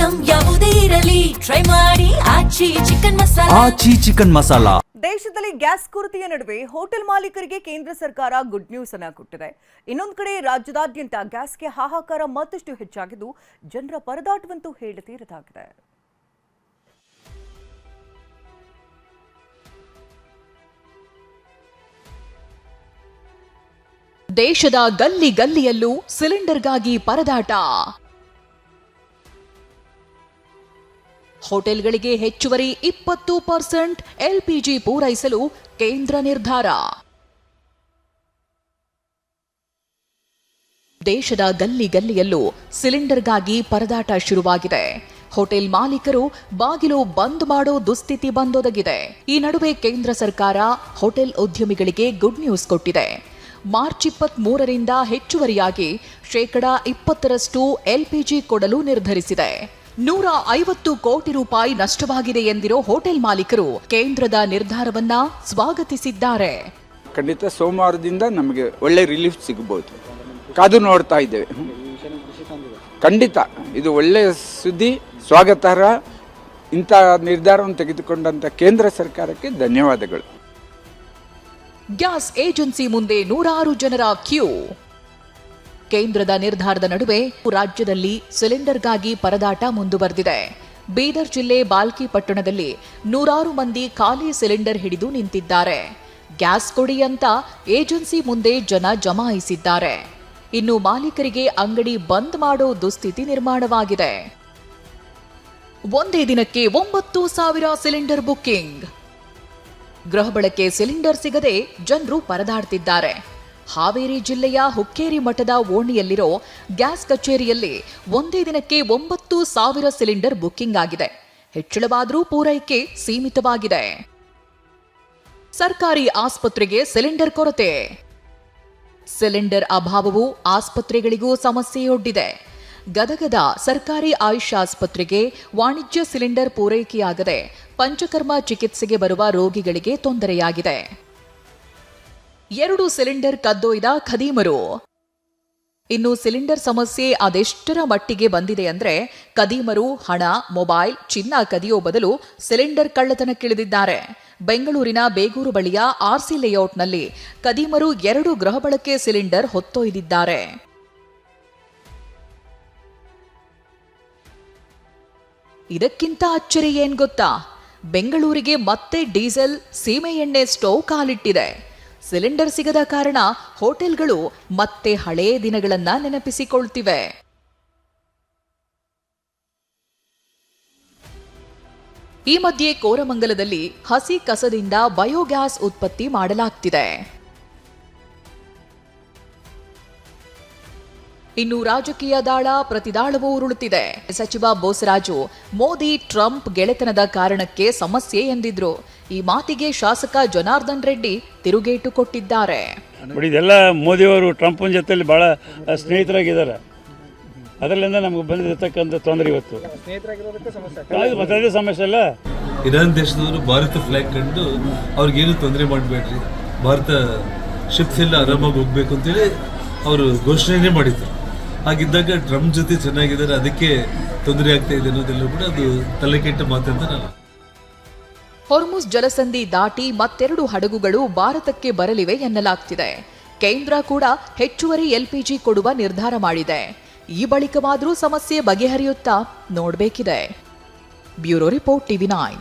Item ಯಾವುದೇ ಇರಲಿ try ಮಾಡಿ ಆಚಿ ಚಿಕನ್ ಮಸಾಲಾ. ಆಚಿ ಚಿಕನ್ ಮಸಾಲಾ. ದೇಶದಲ್ಲಿ ಗ್ಯಾಸ್ ಕೊರತೆಯ ನಡುವೆ ಹೋಟೆಲ್ ಮಾಲೀಕರಿಗೆ ಕೇಂದ್ರ ಸರ್ಕಾರ ಗುಡ್ ನ್ಯೂಸ್ ಅನ್ನು ಕೊಟ್ಟಿದೆ. ಇನ್ನೊಂದು ಕಡೆ ರಾಜ್ಯದಾದ್ಯಂತ ಗ್ಯಾಸ್ಗೆ ಹಾಹಾಕಾರ ಮತ್ತಷ್ಟು ಹೆಚ್ಚಾಗಿದ್ದು ಜನರ ಪರದಾಟವಂತೂ ಹೇಳತೀರದಾಗಿದೆ. ದೇಶದ ಗಲ್ಲಿ ಗಲ್ಲಿಯಲ್ಲೂ ಸಿಲಿಂಡರ್ಗಾಗಿ ಪರದಾಟ. ಹೋಟೆಲ್ಗಳಿಗೆ ಹೆಚ್ಚುವರಿ 20% ಎಲ್ಪಿಜಿ ಪೂರೈಸಲು ಕೇಂದ್ರ ನಿರ್ಧಾರ. ದೇಶದ ಗಲ್ಲಿ ಗಲ್ಲಿಯಲ್ಲೂ ಸಿಲಿಂಡರ್ಗಾಗಿ ಪರದಾಟ ಶುರುವಾಗಿದೆ. ಹೋಟೆಲ್ ಮಾಲೀಕರು ಬಾಗಿಲು ಬಂದ್ ಮಾಡೋ ದುಸ್ಥಿತಿ ಬಂದೊದಗಿದೆ. ಈ ನಡುವೆ ಕೇಂದ್ರ ಸರ್ಕಾರ ಹೋಟೆಲ್ ಉದ್ಯಮಿಗಳಿಗೆ ಗುಡ್ ನ್ಯೂಸ್ ಕೊಟ್ಟಿದೆ. ಮಾರ್ಚ್ 23ರಿಂದ ಹೆಚ್ಚುವರಿಯಾಗಿ 20% ಎಲ್ಪಿಜಿ ಕೊಡಲು ನಿರ್ಧರಿಸಿದೆ. 150 ಕೋಟಿ ರೂಪಾಯಿ ನಷ್ಟವಾಗಿದೆ ಎಂದಿರೋ ಹೋಟೆಲ್ ಮಾಲೀಕರು ಕೇಂದ್ರದ ನಿರ್ಧಾರವನ್ನ ಸ್ವಾಗತಿಸಿದ್ದಾರೆ. ಖಂಡಿತ ಸೋಮವಾರದಿಂದ ನಮಗೆ ಒಳ್ಳೆ ರಿಲೀಫ್ ಸಿಗಬಹುದು, ಕಾದು ನೋಡ್ತಾ ಇದ್ದೇವೆ. ಖಂಡಿತ ಇದು ಒಳ್ಳೆಯ ಸುದ್ದಿ, ಸ್ವಾಗತಾರ್ಹ. ಇಂಥ ನಿರ್ಧಾರವನ್ನು ತೆಗೆದುಕೊಂಡಂತ ಕೇಂದ್ರ ಸರ್ಕಾರಕ್ಕೆ ಧನ್ಯವಾದಗಳು. ಗ್ಯಾಸ್ ಏಜೆನ್ಸಿ ಮುಂದೆ ನೂರಾರು ಜನರ ಕ್ಯೂ. ಕೇಂದ್ರದ ನಿರ್ಧಾರದ ನಡುವೆ ರಾಜ್ಯದಲ್ಲಿ ಸಿಲಿಂಡರ್ಗಾಗಿ ಪರದಾಟ ಮುಂದುವರೆದಿದೆ. ಬೀದರ್ ಜಿಲ್ಲೆ ಬಾಲ್ಕಿ ಪಟ್ಟಣದಲ್ಲಿ ನೂರಾರು ಮಂದಿ ಖಾಲಿ ಸಿಲಿಂಡರ್ ಹಿಡಿದು ನಿಂತಿದ್ದಾರೆ. ಗ್ಯಾಸ್ ಕೊಡಿ ಅಂತ ಏಜೆನ್ಸಿ ಮುಂದೆ ಜನ ಜಮಾಯಿಸಿದ್ದಾರೆ. ಇನ್ನು ಮಾಲೀಕರಿಗೆ ಅಂಗಡಿ ಬಂದ್ ಮಾಡೋ ದುಸ್ಥಿತಿ ನಿರ್ಮಾಣವಾಗಿದೆ. ಒಂದೇ ದಿನಕ್ಕೆ 9,000 ಸಿಲಿಂಡರ್ ಬುಕ್ಕಿಂಗ್. ಗೃಹ ಬಳಕೆ ಸಿಲಿಂಡರ್ ಸಿಗದೆ ಜನರು ಪರದಾಡ್ತಿದ್ದಾರೆ. ಹಾವೇರಿ ಜಿಲ್ಲೆಯ ಹುಕ್ಕೇರಿ ಮಠದ ಓಣಿಯಲ್ಲಿರೋ ಗ್ಯಾಸ್ ಕಚೇರಿಯಲ್ಲಿ ಒಂದೇ ದಿನಕ್ಕೆ 9,000 ಸಿಲಿಂಡರ್ ಬುಕ್ಕಿಂಗ್ ಆಗಿದೆ. ಹೆಚ್ಚಳವಾದರೂ ಪೂರೈಕೆ ಸೀಮಿತವಾಗಿದೆ. ಸರ್ಕಾರಿ ಆಸ್ಪತ್ರೆಗೆ ಸಿಲಿಂಡರ್ ಕೊರತೆ. ಸಿಲಿಂಡರ್ ಅಭಾವವು ಆಸ್ಪತ್ರೆಗಳಿಗೂ ಸಮಸ್ಯೆಯೊಡ್ಡಿದೆ. ಗದಗದ ಸರ್ಕಾರಿ ಆಯುಷ್ ಆಸ್ಪತ್ರೆಗೆ ವಾಣಿಜ್ಯ ಸಿಲಿಂಡರ್ ಪೂರೈಕೆಯಾಗದೆ ಪಂಚಕರ್ಮ ಚಿಕಿತ್ಸೆಗೆ ಬರುವ ರೋಗಿಗಳಿಗೆ ತೊಂದರೆಯಾಗಿದೆ. 2 ಸಿಲಿಂಡರ್ ಕದ್ದೊಯ್ದ ಖದೀಮರು. ಇನ್ನು ಸಿಲಿಂಡರ್ ಸಮಸ್ಯೆ ಅದೆಷ್ಟರ ಮಟ್ಟಿಗೆ ಬಂದಿದೆ ಅಂದ್ರೆ ಖದೀಮರು ಹಣ, ಮೊಬೈಲ್, ಚಿನ್ನ ಕದಿಯೋ ಬದಲು ಸಿಲಿಂಡರ್ ಕಳ್ಳತನಕ್ಕಿಳಿದಿದ್ದಾರೆ. ಬೆಂಗಳೂರಿನ ಬೇಗೂರು ಬಳಿಯ ಆರ್ಸಿ ಲೇಔಟ್ನಲ್ಲಿ ಖದೀಮರು 2 ಗೃಹ ಬಳಕೆ ಸಿಲಿಂಡರ್ ಹೊತ್ತೊಯ್ದಿದ್ದಾರೆ. ಇದಕ್ಕಿಂತ ಅಚ್ಚರಿ ಏನ್ ಗೊತ್ತಾ? ಬೆಂಗಳೂರಿಗೆ ಮತ್ತೆ ಡೀಸೆಲ್, ಸೀಮೆ ಎಣ್ಣೆ ಸ್ಟೋವ್ ಕಾಲಿಟ್ಟಿದೆ. ಸಿಲಿಂಡರ್ ಸಿಗದ ಕಾರಣ ಹೋಟೆಲ್ಗಳು ಮತ್ತೆ ಹಳೆಯ ದಿನಗಳನ್ನ ನೆನಪಿಸಿಕೊಳ್ತಿವೆ. ಈ ಮಧ್ಯೆ ಕೋರಮಂಗಲದಲ್ಲಿ ಹಸಿ ಕಸದಿಂದ ಬಯೋಗ್ಯಾಸ್ ಉತ್ಪತ್ತಿ ಮಾಡಲಾಗ್ತಿದೆ. ಇನ್ನು ರಾಜಕೀಯ ದಾಳ ಪ್ರತಿದಾಳವೂ ಉರುಳುತ್ತಿದೆ. ಸಚಿವ ಬೋಸರಾಜು ಮೋದಿ ಟ್ರಂಪ್ ಗೆಳೆತನದ ಕಾರಣಕ್ಕೆ ಸಮಸ್ಯೆ ಎಂದಿದ್ರು. ಈ ಮಾತಿಗೆ ಶಾಸಕ ಜನಾರ್ದನ್ ರೆಡ್ಡಿ ತಿರುಗೇಟು ಕೊಟ್ಟಿದ್ದಾರೆ. ಇದೆಲ್ಲ ಮೋದಿಯವರು ಟ್ರಂಪ್ನ ಜೊತೆಲಿ ಬಹಳ ಸ್ನೇಹಿತರಾಗಿದ್ದಾರೆ. ಅದರಿಂದ ನಮ್ಗೆ ಬಂದಿರತಕ್ಕಂಥ ತೊಂದರೆ ಇವತ್ತು ಸಮಸ್ಯೆ ಅಲ್ಲ. ಇರಾನ್ ದೇಶದವರು ಭಾರತ ಫ್ಲಾಗ್ ಕಂಡು ಅವ್ರಿಗೇನು ತೊಂದರೆ ಮಾಡಬೇಡ್ರಿ, ಭಾರತ ಶಿಪ್ಸ್ ಎಲ್ಲ ಆರಾಮಾಗಿ ಹೋಗ್ಬೇಕು ಅಂತೇಳಿ ಅವರು ಘೋಷಣೆನೇ ಮಾಡಿದ್ರು. ಹಾಗಿದ್ದಾಗ ಟ್ರಂಪ್ ಜೊತೆ ಚೆನ್ನಾಗಿದ್ದಾರೆ, ಅದಕ್ಕೆ ತೊಂದರೆ ಆಗ್ತಾ ಇದೆ ಅನ್ನೋದೆಲ್ಲ ಕೂಡ ಅದು ತಲೆಕೆಟ್ಟ ಮಾತಂತ ನಾನು. ಹೊರ್ಮುಸ್ ಜಲಸಂಧಿ ದಾಟಿ ಮತ್ತೆರಡು ಹಡಗುಗಳು ಭಾರತಕ್ಕೆ ಬರಲಿವೆ ಎನ್ನಲಾಗ್ತಿದೆ. ಕೇಂದ್ರ ಕೂಡ ಹೆಚ್ಚುವರಿ ಎಲ್ಪಿಜಿ ಕೊಡುವ ನಿರ್ಧಾರ ಮಾಡಿದೆ. ಈ ಬಳಿಕವಾದರೂ ಸಮಸ್ಯೆ ಬಗೆಹರಿಯುತ್ತಾ ನೋಡಬೇಕಿದೆ. Bureau report, TV9.